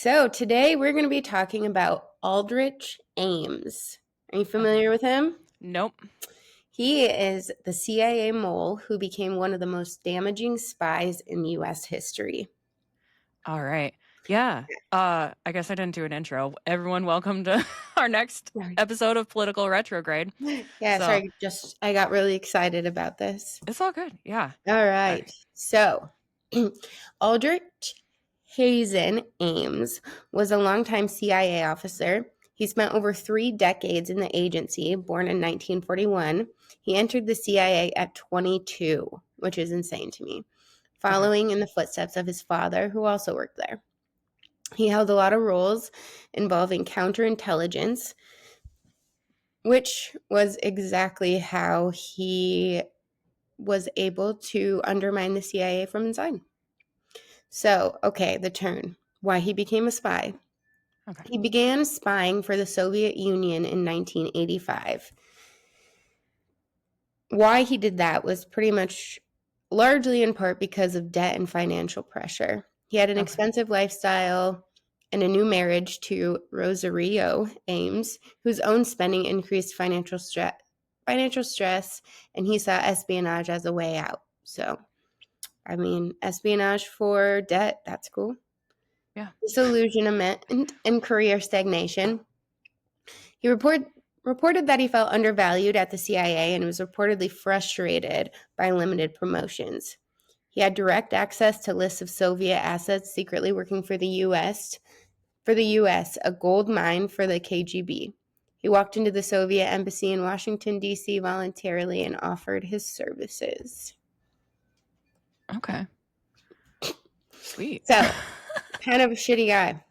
So today we're going to be talking about Aldrich Ames. Are you Okay. familiar with him? Nope. He is the CIA mole who became one of the most damaging spies in U.S. history. All right. Yeah. I guess I didn't do an intro. Everyone, welcome to our next Sorry. episode of Political Retrograde. Yeah, So sorry, I got really excited about this. it's all good. Yeah. All Uh, right. So, Aldrich Hazen Ames was a longtime CIA officer. He spent over 3 decades in the agency, born in 1941. He entered the CIA at 22, which is insane to me, okay. following in the footsteps of his father, who also worked there. He held a lot of roles involving counterintelligence, which was exactly how he was able to undermine the CIA from inside. So, okay, the turn. Why he became a spy. Okay. He began spying for the Soviet Union in 1985. Why he did that was pretty much largely in part because of debt and financial pressure. He had an Okay. expensive lifestyle and a new marriage to Rosario Ames, whose own spending increased financial stress, and he saw espionage as a way out. So, I mean, espionage for debt, that's cool. Yeah. Disillusionment and career stagnation. He reported that he felt undervalued at the CIA and was reportedly frustrated by limited promotions. He had direct access to lists of Soviet assets secretly working for the US, a gold mine for the KGB. He walked into the Soviet embassy in Washington, D.C. voluntarily and offered his services. Okay. Sweet. So, kind of a shitty guy.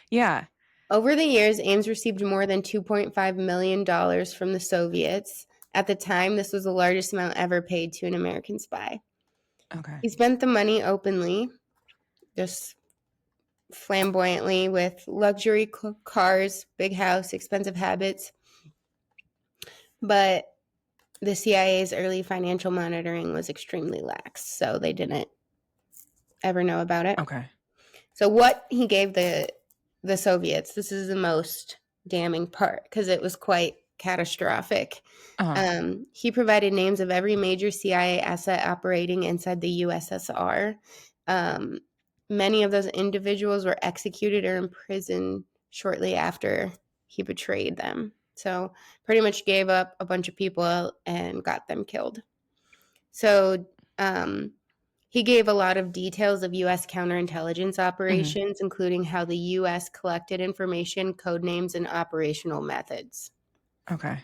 Yeah. Over the years, Ames received more than $2.5 million from the Soviets. At the time, this was the largest amount ever paid to an American spy. Okay. He spent the money openly, just flamboyantly, with luxury cars, big house, expensive habits. But the CIA's early financial monitoring was extremely lax, so they didn't ever know about it. Okay. So what he gave the Soviets, this is the most damning part because it was quite catastrophic. Uh-huh. He provided names of every major CIA asset operating inside the USSR. Um, Many of those individuals were executed or imprisoned shortly after he betrayed them. So pretty much gave up a bunch of people and got them killed. So he gave a lot of details of U.S. counterintelligence hmm operations, including how the U.S. collected information, code names, and operational methods. Okay.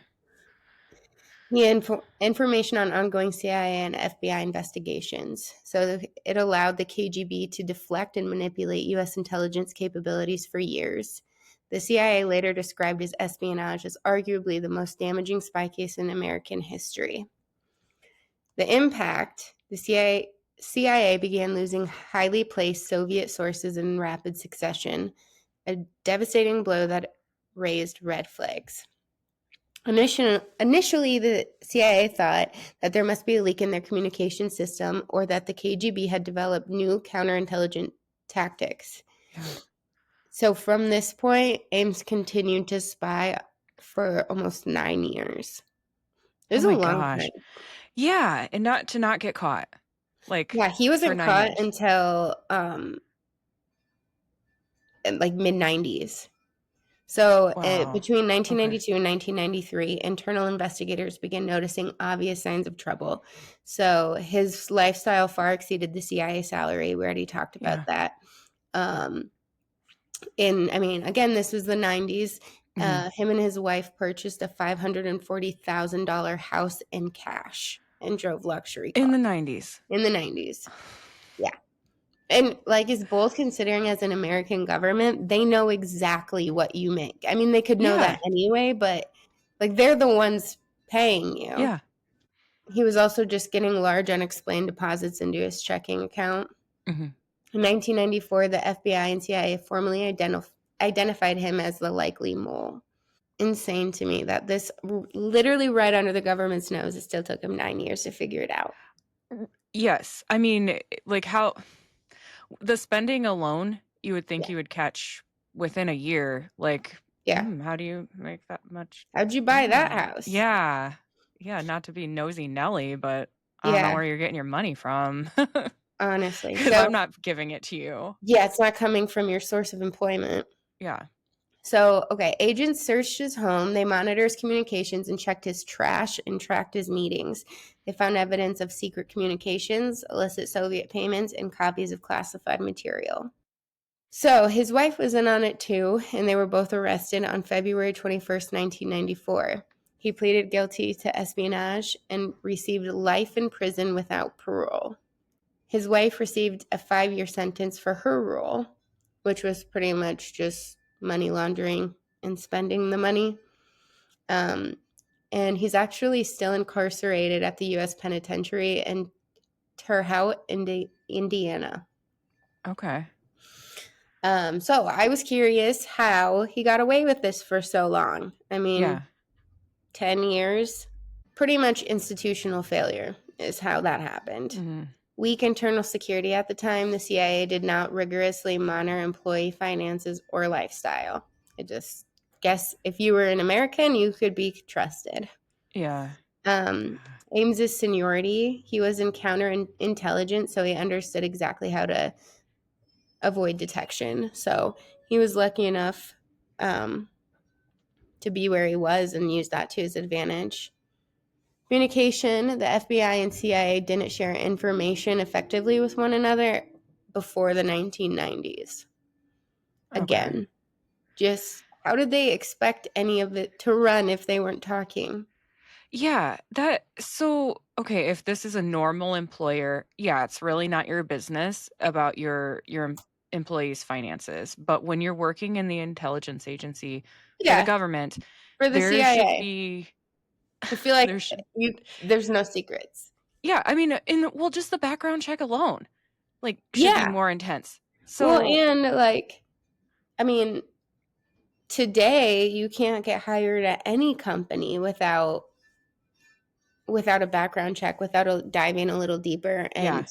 He had information on ongoing CIA and FBI investigations. So it allowed the KGB to deflect and manipulate U.S. intelligence capabilities for years. The CIA later described his espionage as arguably the most damaging spy case in American history. The impact, the CIA began losing highly placed Soviet sources in rapid succession, a devastating blow that raised red flags. Initially, the CIA thought that there must be a leak in their communication system or that the KGB had developed new counterintelligence tactics. Yeah. So from this point, Ames continued to spy for almost 9 years. It Oh was a my long gosh. time. Yeah. And not get caught. Like Yeah, he for wasn't nine caught years. until in, like mid 90s. So Wow. between Okay. 1992 and 1993, internal investigators began noticing obvious signs of trouble. So his lifestyle far exceeded the CIA salary. We already talked about Yeah. that. Um, I mean, again, this was the 90s. hmm Him and his wife purchased a $540,000 house in cash and drove luxury In cars the 90s. in the 90s. Yeah. And like is both considering as an American government, they know exactly what you make. I mean, they could know that Yeah. anyway, but like they're the ones paying you. Yeah. He was also just getting large unexplained deposits into his checking account. hmm In 1994, the FBI and CIA formally identified him as the likely mole. Insane to me that this literally right under the government's nose, it still took him 9 years to figure it out. Yes. I mean, like how the spending alone you would think Yeah. you would catch within a year, like, Yeah. "Hmm, how do you make that much How'd you buy that money?" house? Yeah. Yeah, not to be nosy Nelly, but I don't know Yeah, where you're getting your money from, honestly. because 'cause I'm So, not giving it to you. yeah, it's not coming from your source of employment. Yeah. So, okay, agents searched his home, they monitored his communications and checked his trash and tracked his meetings. They found evidence of secret communications, illicit Soviet payments, and copies of classified material. So, his wife was in on it too, and they were both arrested on February 21st, 1994. He pleaded guilty to espionage and received life in prison without parole. His wife received a 5-year sentence for her role, which was pretty much just money laundering and spending the money. Um, and he's actually still incarcerated at the U.S. Penitentiary in Terre Indiana. Okay. So I was curious how he got away with this for so long. I mean, Yeah. 10 years. Pretty much institutional failure is how that happened. Mhm. Weak internal security at the time, the CIA did not rigorously monitor employee finances or lifestyle. I just guess if you were an American, you could be trusted. Yeah. Um, Ames's seniority, he was in counterintelligence, so he understood exactly how to avoid detection. So he was lucky enough um, to be where he was and use that to his advantage. Communication, the FBI and CIA didn't share information effectively with one another before the 1990s. Okay. Again, just how did they expect any of it to run if they weren't talking? Yeah, okay, if this is a normal employer, yeah, it's really not your business about your employees' finances. But when you're working in the intelligence agency for the Yeah, government, for the there should CIA. be I feel like there should there's no secrets. yeah, I mean, just the background check alone, like, should be Yeah. more intense. Well, So, and like, I mean, today you can't get hired at any company without a background check, without diving a little deeper. yeah, And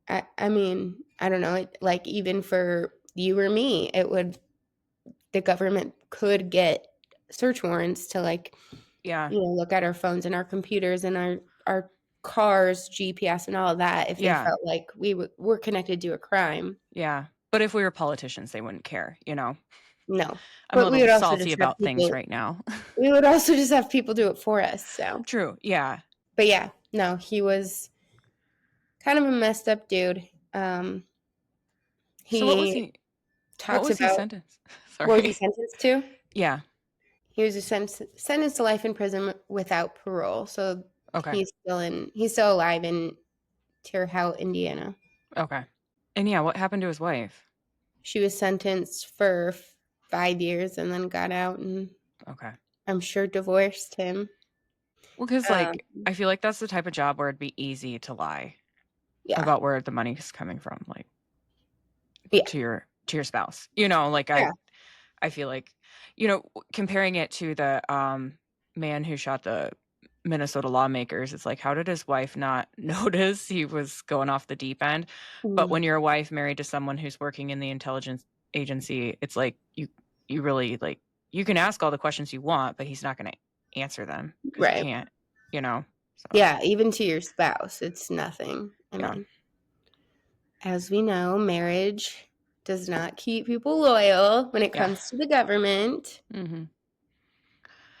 I mean, I don't know, like even for you or me, the government could get search warrants to like, yeah, look at our phones and our computers and our cars, GPS and all of that if they yeah, felt like were connected to a crime. yeah. But if we were politicians, they wouldn't care, you know? No. I'm a But we little would also salty just have about things people right now. we would also just have people do it for us, so. True, yeah. But yeah, no, he was kind of a messed up dude. So He what talks was he about sentenced? what was he Sorry. sentenced to? Yeah, He was sentenced to life in prison without parole. So okay, he's still alive in Terre Haute, Indiana. okay. And yeah, what happened to his wife? She was sentenced for 5 years and then got out and Okay. I'm sure divorced him. Well, because Um, like, I feel like that's the type of job where it'd be easy to lie yeah, about where the money's coming from, like, yeah, to your spouse. You know, like, yeah. I feel like, comparing it to the, man who shot the Minnesota lawmakers, it's like, how did his wife not notice he was going off the deep end? But Mm, when you're a wife married to someone who's working in the intelligence agency, it's like you really, like, you can ask all the questions you want, but he's not gonna answer them because he right. can't, you know? So, Yeah, even to your spouse, it's nothing. I yeah. mean, as we know, marriage does not keep people loyal when it Yeah. comes to the government. Mhm.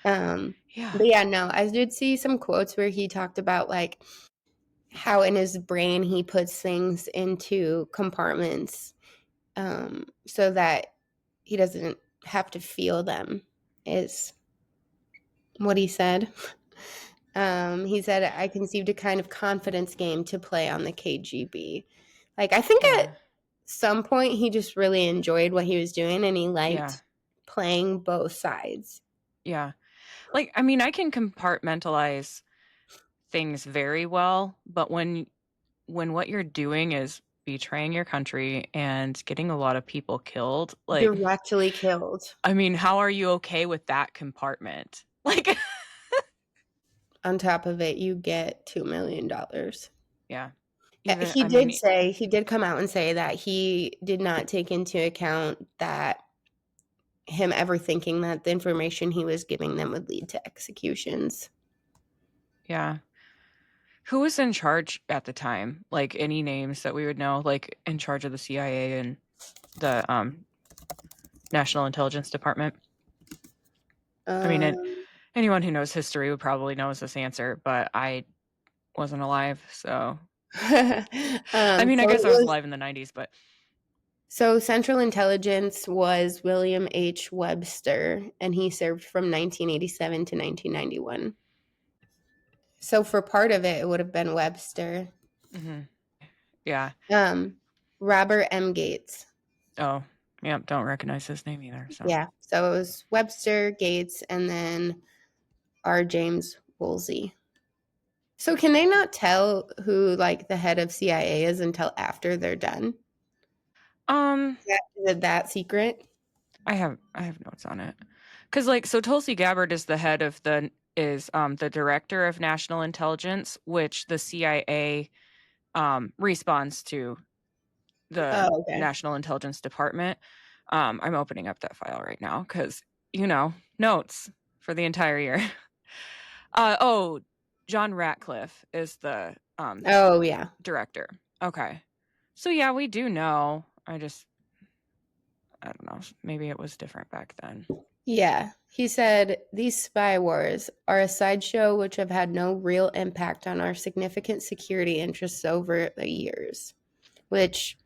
Um, Yeah. but yeah, no, I did see some quotes where he talked about like how in his brain he puts things into compartments so that he doesn't have to feel them, is what he said. He said, I conceived a kind of confidence game to play on the KGB. Like, I think Yeah. at some point he just really enjoyed what he was doing and he Yeah. liked playing both sides. Yeah. Like, I mean, I can compartmentalize things very well, but when what you're doing is betraying your country and getting a lot of people killed, like, Directly killed. I mean, how are you okay with that compartment? Like, On top of it, you get $2 million. yeah. Even, He I mean, he did come out and say that he did not take into account that him ever thinking that the information he was giving them would lead to executions. yeah. Who was in charge at the time? Like, any names that we would know, like in charge of the CIA and the National Intelligence Department? I mean, Um, anyone who knows history would probably knows this answer, but I wasn't alive, so I mean, I so it guess I was was alive in the 90s, but so Central Intelligence was William H. Webster, and he served from 1987 to 1991. So for part of it, it would have been Webster. mhm. Yeah. Robert M. Gates. Oh, yeah, don't recognize his name either, so. Yeah. So it was Webster, Gates, and then R. James Woolsey. So can they not tell who like the head of CIA is until after they're done? Um, Is it that secret? I have notes on it. 'Cause, like, so Tulsi Gabbard is the head of the director of national intelligence, which the CIA responds to the Oh, okay. National Intelligence Department. I'm opening up that file right now because, notes for the entire year. Oh, John Ratcliffe is the Oh, yeah. director. Okay. So yeah, we do know. I don't know. Maybe it was different back then. Yeah. He said, these spy wars are a sideshow which have had no real impact on our significant security interests over the years, which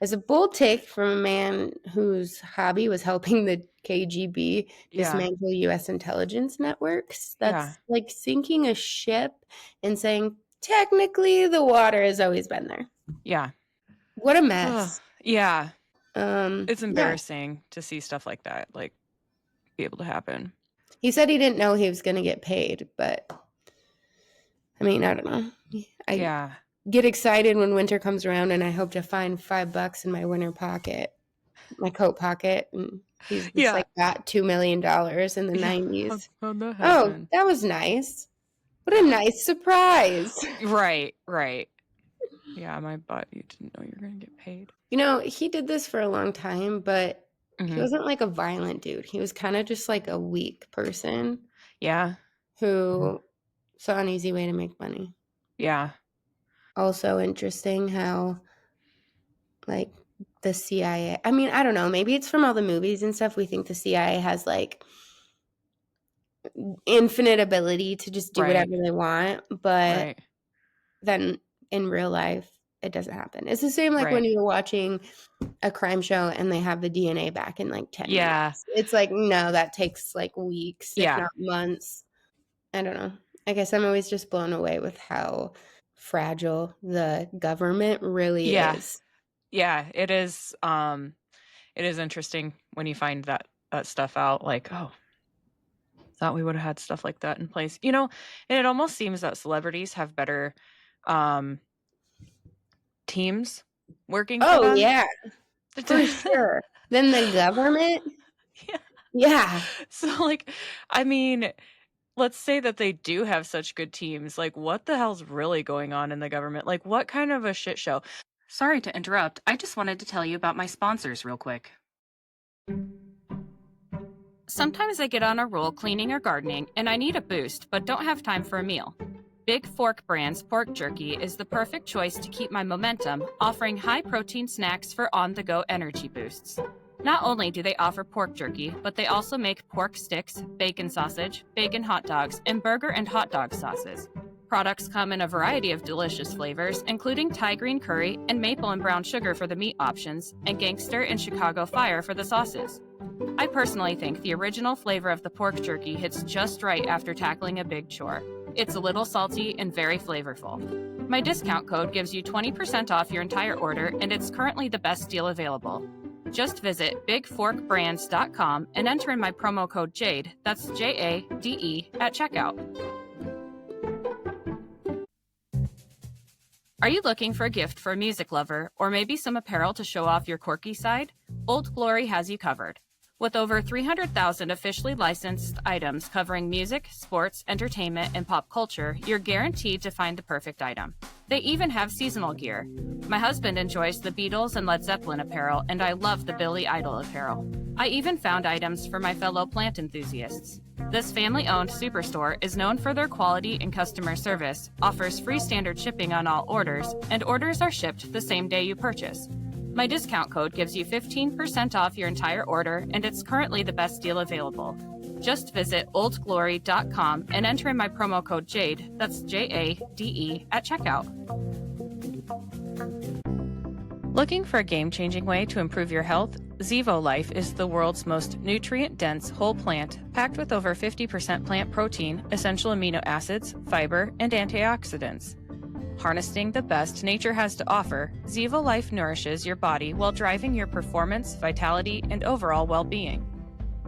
is a bold take from a man whose hobby was helping the KGB Yeah. dismantle US intelligence networks. Yeah. That's like sinking a ship and saying, technically, the water has always been there. Yeah. What a Ugh. mess. Yeah. It's Yeah. embarrassing to see stuff like that, like, be able to happen. He said he didn't know he was going to get paid, but I mean, I don't know. I Yeah. get excited when winter comes around and I hope to find $5 in my winter pocket, my coat pocket. And he's just Yeah. like got $2 million in the Yeah. 90s. How'd that Oh, happen? that was nice. What a nice surprise. Right. Yeah, my butt. You didn't know you were gonna get paid. He did this for a long time, but he Hmm. wasn't like a violent dude. He was kind of just like a weak person Yeah. who saw an easy way to make money. Yeah. Also interesting how like the CIA, I mean, I don't know, maybe it's from all the movies and stuff. We think the CIA has like infinite ability to just do Right. whatever they want, but Right. then in real life, it doesn't happen. It's the same like when Right. you're watching a crime show and they have the DNA back in like 10 Yeah. minutes. It's like, no, that takes like weeks, if Yeah. not months. I don't know. I guess I'm always just blown away with how fragile the government really Yeah. is. Yeah. It is. It is interesting when you find that stuff out. Like, oh, thought we would have had stuff like that in place. And it almost seems that celebrities have better um teams working for Oh, them. yeah, for sure. Then the government? Yeah. Yeah. So, like, I mean, let's say that they do have such good teams. Like, what the hell's really going on in the government? Like, what kind of a shit show? Sorry to interrupt. I just wanted to tell you about my sponsors real quick. Sometimes I get on a roll cleaning or gardening, and I need a boost, but don't have time for a meal. Big Fork Brand's pork jerky is the perfect choice to keep my momentum, offering high-protein snacks for on-the-go energy boosts. Not only do they offer pork jerky, but they also make pork sticks, bacon sausage, bacon hot dogs, and burger and hot dog sauces. Products come in a variety of delicious flavors, including Thai green curry and maple and brown sugar for the meat options, and gangster and Chicago fire for the sauces. I personally think the original flavor of the pork jerky hits just right after tackling a big chore. It's a little salty and very flavorful. My discount code gives you 20% off your entire order, and it's currently the best deal available. Just visit bigforkbrands.com and enter in my promo code JADE, that's JADE, at checkout. Are you looking for a gift for a music lover, or maybe some apparel to show off your quirky side? Old Glory has you covered. With over 300,000 officially licensed items covering music, sports, entertainment, and pop culture, you're guaranteed to find the perfect item. They even have seasonal gear. My husband enjoys the Beatles and Led Zeppelin apparel, and I love the Billy Idol apparel. I even found items for my fellow plant enthusiasts. This family-owned superstore is known for their quality and customer service, offers free standard shipping on all orders, and orders are shipped the same day you purchase. My discount code gives you 15% off your entire order, and it's currently the best deal available. Just visit oldglory.com and enter in my promo code JADE, that's JADE, at checkout. Looking for a game-changing way to improve your health? Zevo Life is the world's most nutrient-dense whole plant, packed with over 50% plant protein, essential amino acids, fiber, and antioxidants. Harnessing the best nature has to offer, Zevo Life nourishes your body while driving your performance, vitality, and overall well-being.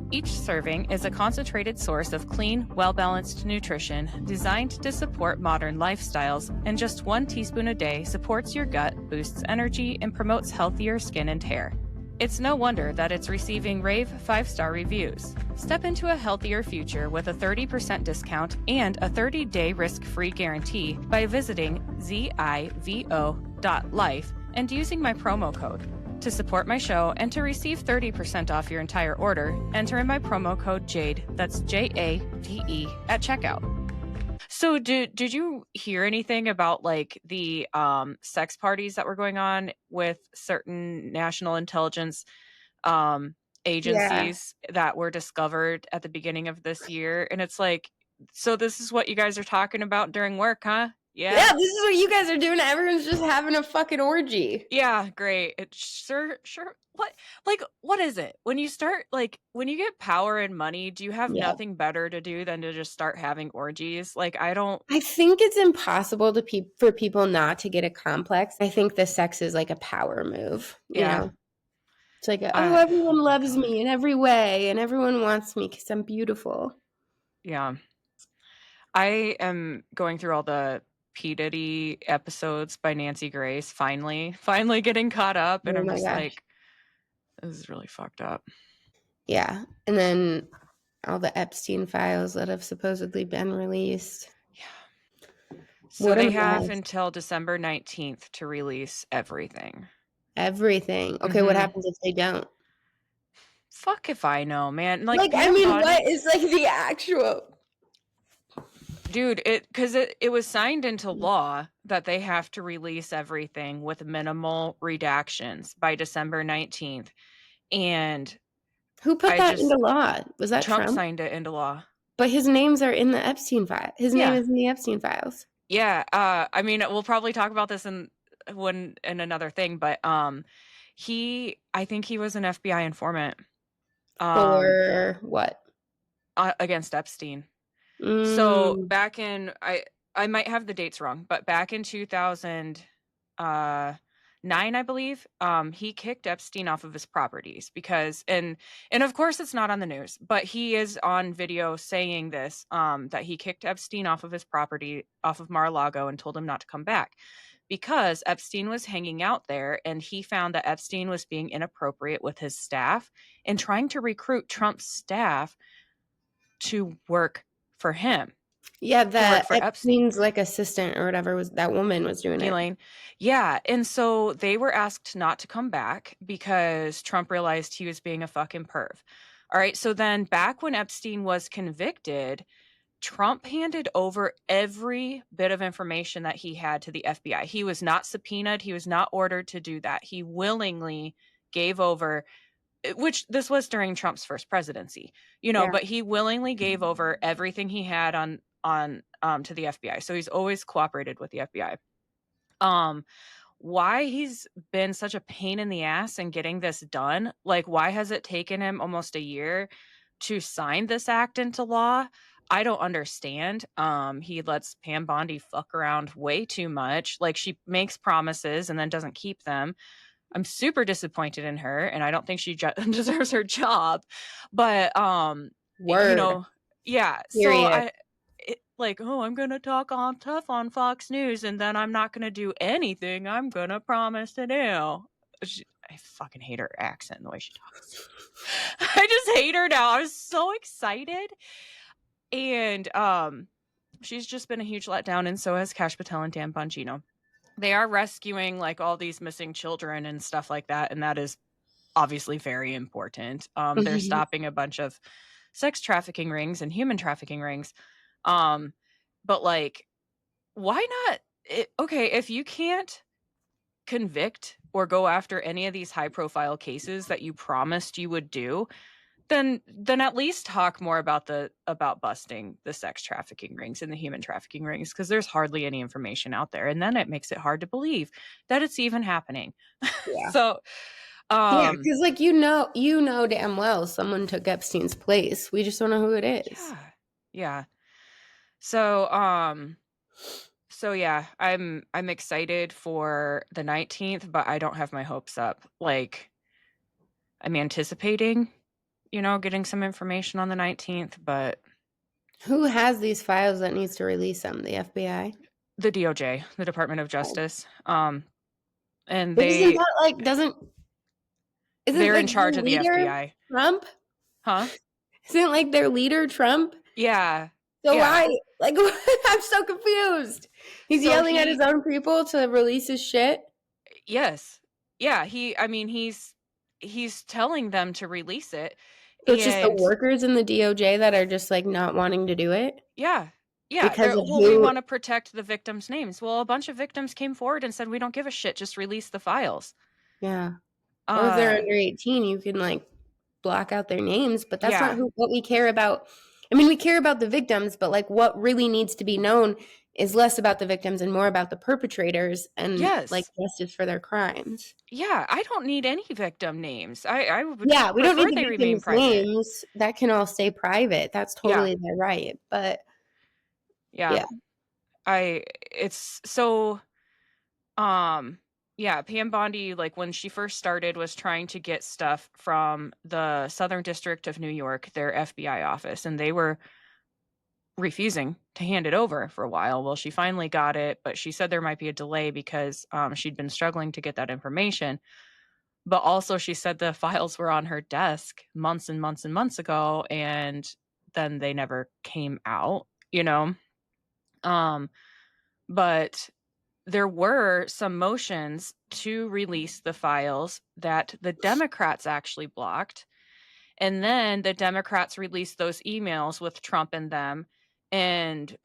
Each serving is a concentrated source of clean, well-balanced nutrition designed to support modern lifestyles, and just 1 teaspoon a day supports your gut, boosts energy, and promotes healthier skin and hair. It's no wonder that it's receiving rave 5-star reviews. Step into a healthier future with a 30% discount and a 30-day risk-free guarantee by visiting zivo.life and using my promo code. To support my show and to receive 30% off your entire order, enter in my promo code JADE, that's JADE, at checkout. So did you hear anything about like the sex parties that were going on with certain national intelligence agencies that were discovered at the beginning of this year? And it's like, so this is what you guys are talking about during work, huh? Yeah, this is what you guys are doing. Everyone's just having a fucking orgy. Yeah, great. It sure. What is it? When you start, like, when you get power and money, do you have Yeah. nothing better to do than to just start having orgies? Like, I don't. I think it's impossible for people not to get a complex. I think the sex is like a power move, you Yeah. know? It's like, everyone loves me in every way, and everyone wants me because I'm beautiful. Yeah. I am going through all the P. Diddy episodes by Nancy Grace, finally getting caught up, and Oh I'm my just gosh. like, this is really fucked up. Yeah. And then all the Epstein Files that have supposedly been released. Yeah. So What a they have mess. until December 19th to release everything. Everything. Okay, what happens if they don't? Fuck if I know, man. Like, Like, I Pam mean, Bondi, what is like the actual... dude, because it was signed into law that they have to release everything with minimal redactions by December 19th. And Who put that into law? Was that Trump Trump? signed it into law. But his names are in the Epstein file. His name is in the Epstein Files. Yeah. I mean, we'll probably talk about this in another thing, but I think he was an FBI informant. For what? Against Epstein. So back in, I might have the dates wrong, but back in 2009, I believe, he kicked Epstein off of his properties because, and of course it's not on the news, but he is on video saying this, that he kicked Epstein off of his property, off of Mar-a-Lago, and told him not to come back because Epstein was hanging out there, and he found that Epstein was being inappropriate with his staff and trying to recruit Trump's staff to work for him. Yeah, that Epstein's like assistant or whatever that woman was doing Elaine. Yeah, and so they were asked not to come back because Trump realized he was being a fucking perv. All right, so then back when Epstein was convicted, Trump handed over every bit of information that he had to the FBI. He was not subpoenaed. He was not ordered to do that. He willingly gave over, which this was during Trump's first presidency, but he willingly gave over everything he had on to the FBI. So he's always cooperated with the FBI. Why he's been such a pain in the ass in getting this done, like why has it taken him almost a year to sign this act into law? I don't understand. He lets Pam Bondi fuck around way too much. Like, she makes promises and then doesn't keep them. I'm super disappointed in her, and I don't think she deserves her job. But yeah. So I'm gonna talk on tough on Fox News, and then I'm not gonna do anything I'm gonna promise to do. I fucking hate her accent and the way she talks. I just hate her now. I was so excited. And she's just been a huge letdown, and so has Kash Patel and Dan Bongino. They are rescuing like all these missing children and stuff like that, and that is obviously very important. They're stopping a bunch of sex trafficking rings and human trafficking rings. But like, why not? Okay, if you can't convict or go after any of these high profile cases that you promised you would do, then at least talk more about busting the sex trafficking rings and the human trafficking rings, because there's hardly any information out there, and then it makes it hard to believe that it's even happening. Yeah. So yeah, because like you know damn well someone took Epstein's place. We just don't know who it is. Yeah. So yeah, I'm excited for the 19th, but I don't have my hopes up. Like, I'm anticipating, getting some information on the 19th, but Who has these files that needs to release them? The FBI? the DOJ, the Department of Justice. And But isn't that like they're like in charge their of the leader FBI. Trump? Huh? Isn't like their leader Trump? Yeah. So yeah. why? Like, I'm so confused. He's yelling at his own people to release his shit. Yes. Yeah. He's telling them to release it. So it's just the workers in the DOJ that are just like not wanting to do it. Yeah. Because we want to protect the victims' names. Well, a bunch of victims came forward and said, we don't give a shit. Just release the files. Yeah. Or if they're under 18, you can like block out their names, but that's not what we care about. I mean, we care about the victims, but like what really needs to be known is less about the victims and more about the perpetrators and like justice for their crimes. Yeah, I don't need any victim names. I would we don't need the victims' names. That can all stay private. That's totally their right. But Pam Bondi, like when she first started, was trying to get stuff from the Southern District of New York, their FBI office, and they were refusing to hand it over for a while. Well, she finally got it, but she said there might be a delay because she'd been struggling to get that information. But also she said the files were on her desk months and months and months ago, and then they never came out, But there were some motions to release the files that the Democrats actually blocked. And then the Democrats released those emails with Trump in them. And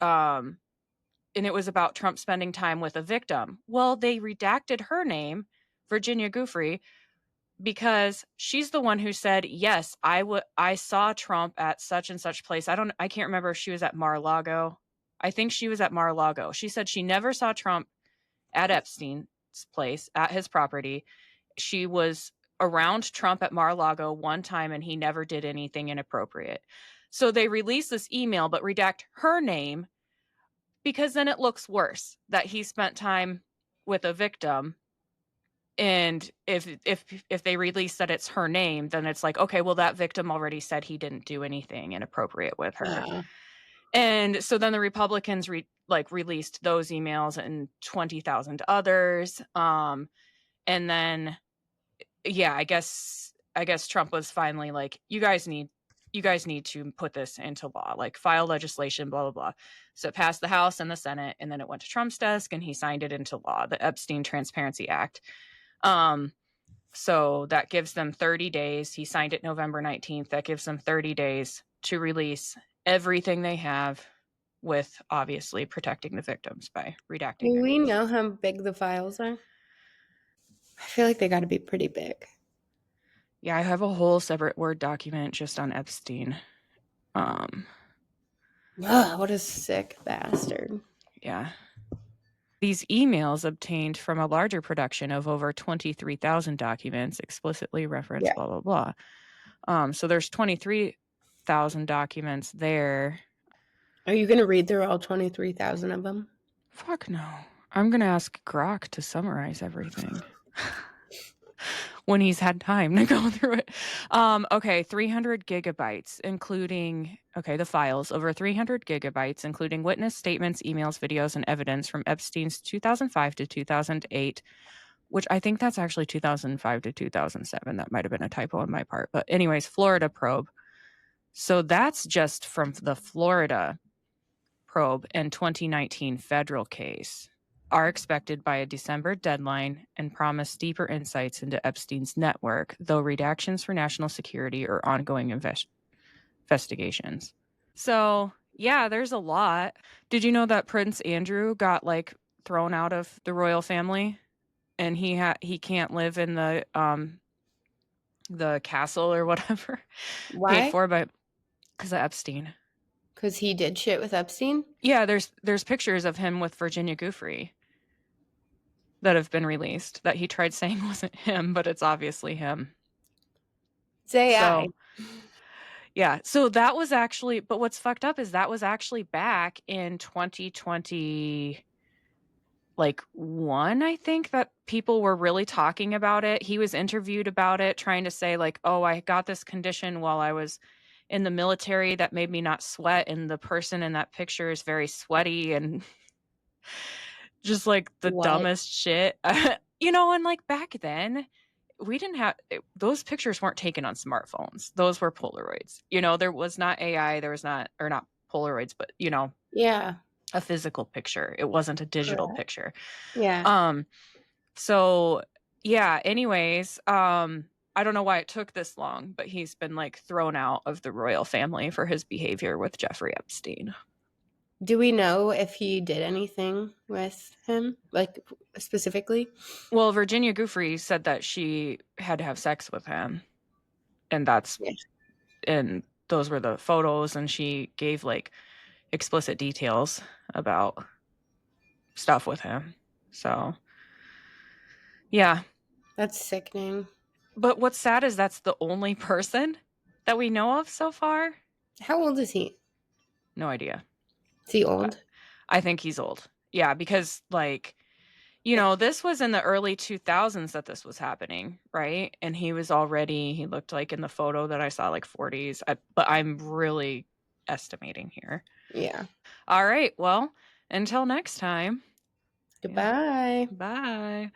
it was about Trump spending time with a victim. Well, they redacted her name, Virginia Giuffre, because she's the one who said, yes, I saw Trump at such and such place. I can't remember if she was at Mar-a-Lago. I think she was at Mar-a-Lago. She said she never saw Trump at Epstein's place, at his property. She was around Trump at Mar-a-Lago one time and he never did anything inappropriate. So they release this email but redact her name because then it looks worse that he spent time with a victim. And if they release that it's her name, then it's like, okay, well, that victim already said he didn't do anything inappropriate with her. Yeah. And so then the Republicans released those emails and 20,000 others. And then, I guess Trump was finally like, you guys need to put this into law, like file legislation, blah, blah, blah. So it passed the House and the Senate, and then it went to Trump's desk and he signed it into law, the Epstein Transparency Act. So that gives them 30 days. He signed it November 19th. That gives them 30 days to release everything they have, with obviously protecting the victims by redacting. Do we know how big the files are? I feel like they got to be pretty big. Yeah, I have a whole separate Word document just on Epstein. What a sick bastard. Yeah. These emails obtained from a larger production of over 23,000 documents explicitly reference blah, blah, blah. So there's 23,000 documents there. Are you going to read through all 23,000 of them? Fuck no. I'm going to ask Grok to summarize everything. When he's had time to go through it. 300 gigabytes, including, the files, over 300 gigabytes, including witness statements, emails, videos, and evidence from Epstein's 2005 to 2008, which I think that's actually 2005 to 2007. That might have been a typo on my part. But anyways, Florida probe. So that's just from the Florida probe and 2019 federal case are expected by a December deadline and promise deeper insights into Epstein's network, though redactions for national security or ongoing investigations. So, yeah, there's a lot. Did you know that Prince Andrew got like thrown out of the royal family and he can't live in the castle or whatever paid Why? for by because of Epstein. Because he did shit with Epstein? Yeah, there's pictures of him with Virginia Giuffre that have been released that he tried saying wasn't him, but it's obviously him. It's AI. So, yeah. So that was actually, but what's fucked up is that was actually back in 2020, like one, I think, that people were really talking about it. He was interviewed about it, trying to say like, oh, I got this condition while I was in the military that made me not sweat. And the person in that picture is very sweaty and just like the What? dumbest shit. And like back then, we didn't have those pictures weren't taken on smartphones. Those were Polaroids. There was not AI, there was not, or not Polaroids, but Yeah. a physical picture. It wasn't a digital Correct. picture. Yeah. So yeah, anyways, I don't know why it took this long, but he's been like thrown out of the royal family for his behavior with Jeffrey Epstein. Do we know if he did anything with him, like specifically? Well, Virginia Giuffre said that she had to have sex with him, and those were the photos, and she gave like explicit details about stuff with him. So, yeah. That's sickening. But what's sad is that's the only person that we know of so far. How old is he? No idea. Is he old? I think he's old. Yeah, because like, this was in the early 2000s that this was happening, right? And he looked like in the photo that I saw like 40s, but I'm really estimating here. Yeah. All right. Well, until next time. Goodbye. Bye.